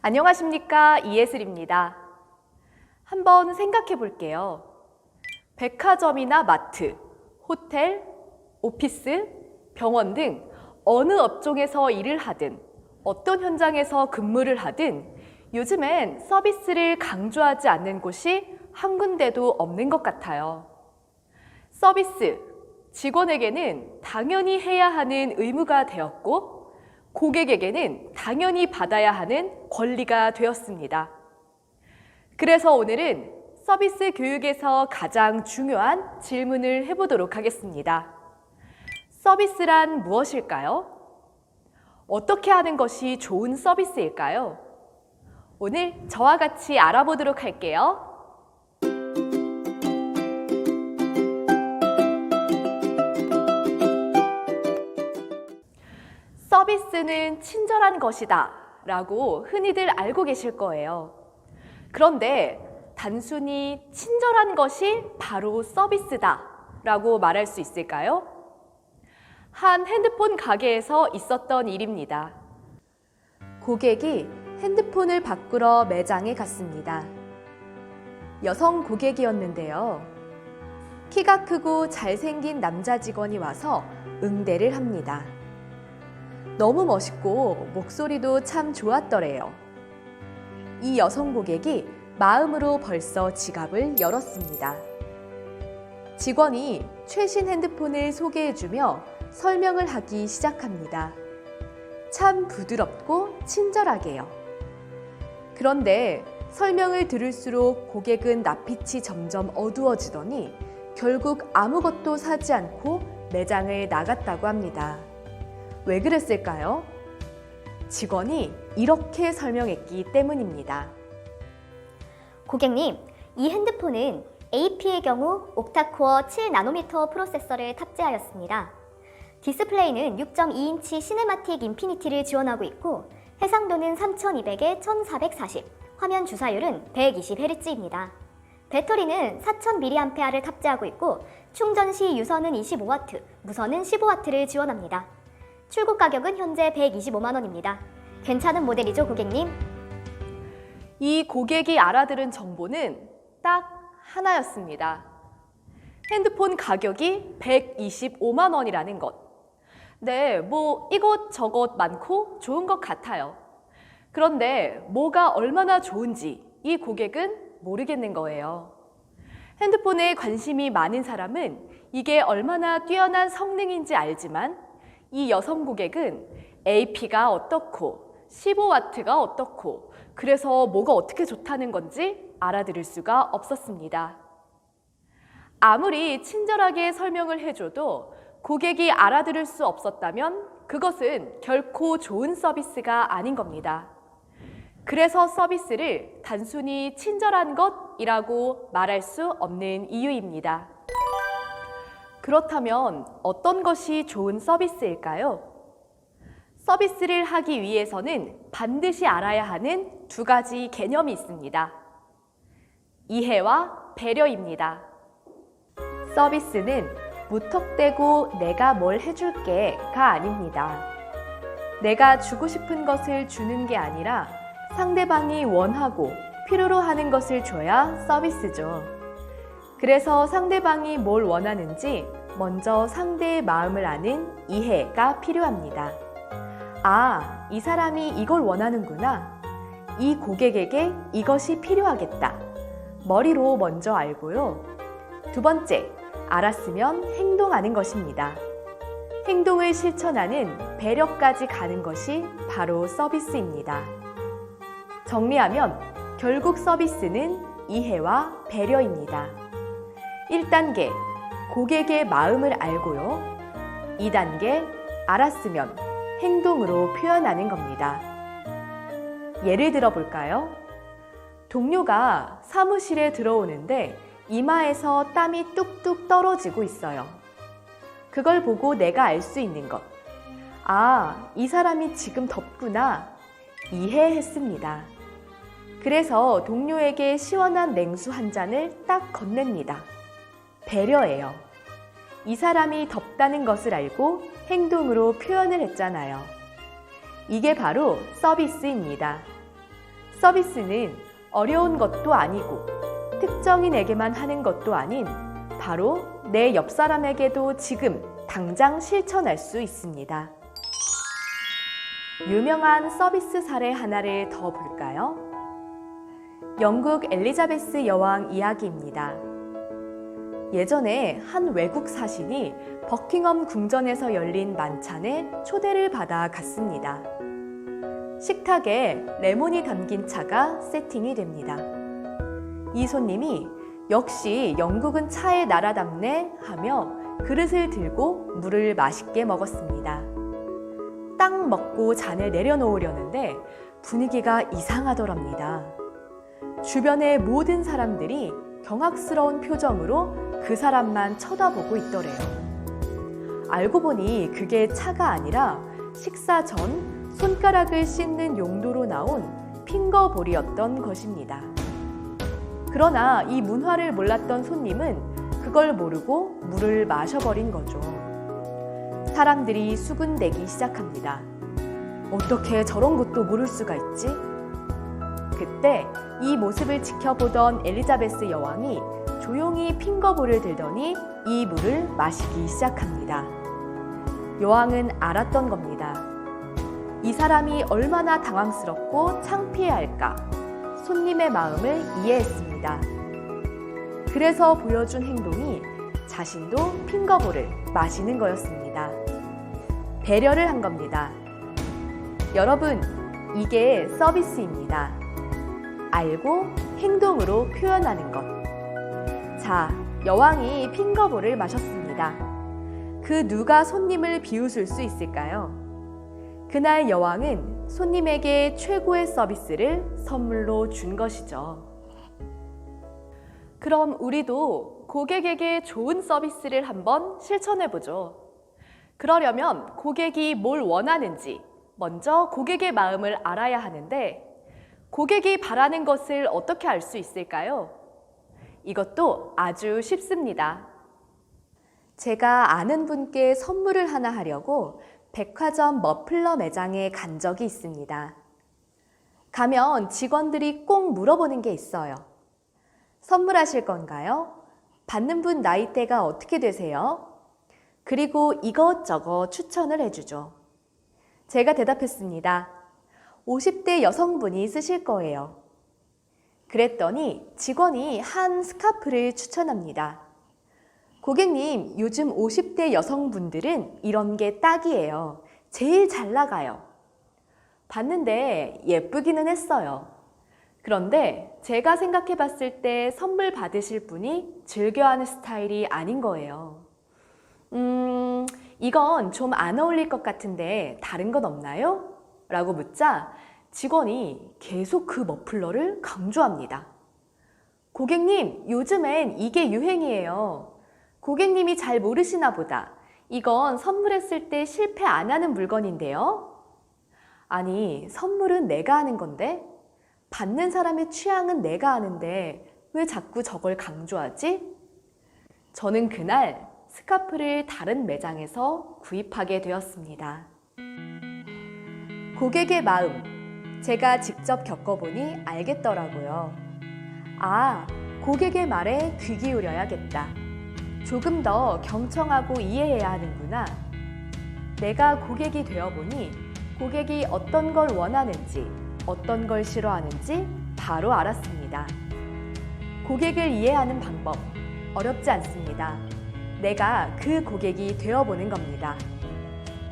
안녕하십니까, 이예슬입니다. 한번 생각해 볼게요. 백화점이나 마트, 호텔, 오피스, 병원 등 어느 업종에서 일을 하든 어떤 현장에서 근무를 하든 요즘엔 서비스를 강조하지 않는 곳이 한 군데도 없는 것 같아요. 서비스, 직원에게는 당연히 해야 하는 의무가 되었고 고객에게는 당연히 받아야 하는 권리가 되었습니다. 그래서 오늘은 서비스 교육에서 가장 중요한 질문을 해보도록 하겠습니다. 서비스란 무엇일까요? 어떻게 하는 것이 좋은 서비스일까요? 오늘 저와 같이 알아보도록 할게요. 서비스는 친절한 것이다 라고 흔히들 알고 계실 거예요. 그런데 단순히 친절한 것이 바로 서비스다 라고 말할 수 있을까요? 한 핸드폰 가게에서 있었던 일입니다. 고객이 핸드폰을 바꾸러 매장에 갔습니다. 여성 고객이었는데요. 키가 크고 잘생긴 남자 직원이 와서 응대를 합니다. 너무 멋있고 목소리도 참 좋았더래요. 이 여성 고객이 마음으로 벌써 지갑을 열었습니다. 직원이 최신 핸드폰을 소개해주며 설명을 하기 시작합니다. 참 부드럽고 친절하게요. 그런데 설명을 들을수록 고객은 낯빛이 점점 어두워지더니 결국 아무것도 사지 않고 매장을 나갔다고 합니다. 왜 그랬을까요? 직원이 이렇게 설명했기 때문입니다. 고객님, 이 핸드폰은 AP의 경우 옥타코어 7나노미터 프로세서를 탑재하였습니다. 디스플레이는 6.2인치 시네마틱 인피니티를 지원하고 있고 해상도는 3200에 1440, 화면 주사율은 120Hz입니다. 배터리는 4000mAh를 탑재하고 있고 충전 시 유선은 25W, 무선은 15W를 지원합니다. 출고 가격은 현재 125만 원입니다. 괜찮은 모델이죠, 고객님? 이 고객이 알아들은 정보는 딱 하나였습니다. 핸드폰 가격이 125만 원이라는 것. 네, 이것저것 많고 좋은 것 같아요. 그런데 뭐가 얼마나 좋은지 이 고객은 모르겠는 거예요. 핸드폰에 관심이 많은 사람은 이게 얼마나 뛰어난 성능인지 알지만 이 여성 고객은 AP가 어떻고 15W가 어떻고 그래서 뭐가 어떻게 좋다는 건지 알아들을 수가 없었습니다. 아무리 친절하게 설명을 해줘도 고객이 알아들을 수 없었다면 그것은 결코 좋은 서비스가 아닌 겁니다. 그래서 서비스를 단순히 친절한 것이라고 말할 수 없는 이유입니다. 그렇다면 어떤 것이 좋은 서비스일까요? 서비스를 하기 위해서는 반드시 알아야 하는 두 가지 개념이 있습니다. 이해와 배려입니다. 서비스는 무턱대고 내가 뭘 해줄게가 아닙니다. 내가 주고 싶은 것을 주는 게 아니라 상대방이 원하고 필요로 하는 것을 줘야 서비스죠. 그래서 상대방이 뭘 원하는지 먼저 상대의 마음을 아는 이해가 필요합니다. 아, 이 사람이 이걸 원하는구나. 이 고객에게 이것이 필요하겠다. 머리로 먼저 알고요. 두 번째, 알았으면 행동하는 것입니다. 행동을 실천하는 배려까지 가는 것이 바로 서비스입니다. 정리하면 결국 서비스는 이해와 배려입니다. 1단계, 고객의 마음을 알고요. 2단계, 알았으면 행동으로 표현하는 겁니다. 예를 들어 볼까요? 동료가 사무실에 들어오는데 이마에서 땀이 뚝뚝 떨어지고 있어요. 그걸 보고 내가 알 수 있는 것. 아, 이 사람이 지금 덥구나. 이해했습니다. 그래서 동료에게 시원한 냉수 한 잔을 딱 건넵니다. 배려예요. 이 사람이 덥다는 것을 알고 행동으로 표현을 했잖아요. 이게 바로 서비스입니다. 서비스는 어려운 것도 아니고 특정인에게만 하는 것도 아닌 바로 내 옆 사람에게도 지금 당장 실천할 수 있습니다. 유명한 서비스 사례 하나를 더 볼까요? 영국 엘리자베스 여왕 이야기입니다. 예전에 한 외국 사신이 버킹엄 궁전에서 열린 만찬에 초대를 받아 갔습니다. 식탁에 레몬이 담긴 차가 세팅이 됩니다. 이 손님이 역시 영국은 차의 나라답네 하며 그릇을 들고 물을 맛있게 먹었습니다. 딱 먹고 잔을 내려놓으려는데 분위기가 이상하더랍니다. 주변의 모든 사람들이 경악스러운 표정으로 그 사람만 쳐다보고 있더래요. 알고 보니 그게 차가 아니라 식사 전 손가락을 씻는 용도로 나온 핑거볼이었던 것입니다. 그러나 이 문화를 몰랐던 손님은 그걸 모르고 물을 마셔버린 거죠. 사람들이 수군대기 시작합니다. 어떻게 저런 것도 모를 수가 있지? 그때 이 모습을 지켜보던 엘리자베스 여왕이 조용히 핑거볼을 들더니 이 물을 마시기 시작합니다. 여왕은 알았던 겁니다. 이 사람이 얼마나 당황스럽고 창피해할까 손님의 마음을 이해했습니다. 그래서 보여준 행동이 자신도 핑거볼을 마시는 거였습니다. 배려를 한 겁니다. 여러분, 이게 서비스입니다. 알고 행동으로 표현하는 것. 자, 여왕이 핑거볼을 마셨습니다. 그 누가 손님을 비웃을 수 있을까요? 그날 여왕은 손님에게 최고의 서비스를 선물로 준 것이죠. 그럼 우리도 고객에게 좋은 서비스를 한번 실천해보죠. 그러려면 고객이 뭘 원하는지 먼저 고객의 마음을 알아야 하는데 고객이 바라는 것을 어떻게 알 수 있을까요? 이것도 아주 쉽습니다. 제가 아는 분께 선물을 하나 하려고 백화점 머플러 매장에 간 적이 있습니다. 가면 직원들이 꼭 물어보는 게 있어요. 선물하실 건가요? 받는 분 나이대가 어떻게 되세요? 그리고 이것저것 추천을 해주죠. 제가 대답했습니다. 50대 여성분이 쓰실 거예요. 그랬더니 직원이 한 스카프를 추천합니다. 고객님, 요즘 50대 여성분들은 이런 게 딱이에요. 제일 잘 나가요. 봤는데 예쁘기는 했어요. 그런데 제가 생각해 봤을 때 선물 받으실 분이 즐겨하는 스타일이 아닌 거예요. 이건 좀 안 어울릴 것 같은데 다른 건 없나요? 라고 묻자 직원이 계속 그 머플러를 강조합니다. 고객님, 요즘엔 이게 유행이에요. 고객님이 잘 모르시나 보다. 이건 선물했을 때 실패 안 하는 물건인데요. 아니, 선물은 내가 하는 건데 받는 사람의 취향은 내가 아는데 왜 자꾸 저걸 강조하지? 저는 그날 스카프를 다른 매장에서 구입하게 되었습니다. 고객의 마음, 제가 직접 겪어보니 알겠더라고요. 아, 고객의 말에 귀 기울여야겠다. 조금 더 경청하고 이해해야 하는구나. 내가 고객이 되어보니 고객이 어떤 걸 원하는지, 어떤 걸 싫어하는지 바로 알았습니다. 고객을 이해하는 방법, 어렵지 않습니다. 내가 그 고객이 되어보는 겁니다.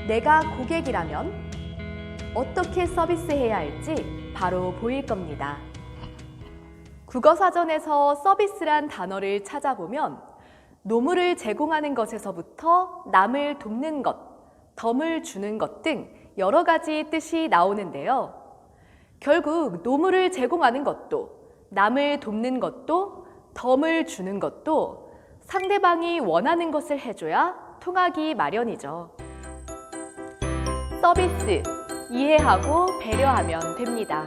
내가 고객이라면 어떻게 서비스해야 할지 바로 보일 겁니다. 국어사전에서 서비스란 단어를 찾아보면 노물을 제공하는 것에서부터 남을 돕는 것, 덤을 주는 것 등 여러 가지 뜻이 나오는데요. 결국 노물을 제공하는 것도, 남을 돕는 것도, 덤을 주는 것도 상대방이 원하는 것을 해줘야 통하기 마련이죠. 서비스, 이해하고 배려하면 됩니다.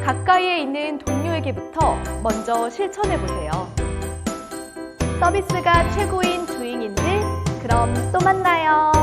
가까이에 있는 동료에게부터 먼저 실천해보세요. 서비스가 최고인 주인인들, 그럼 또 만나요.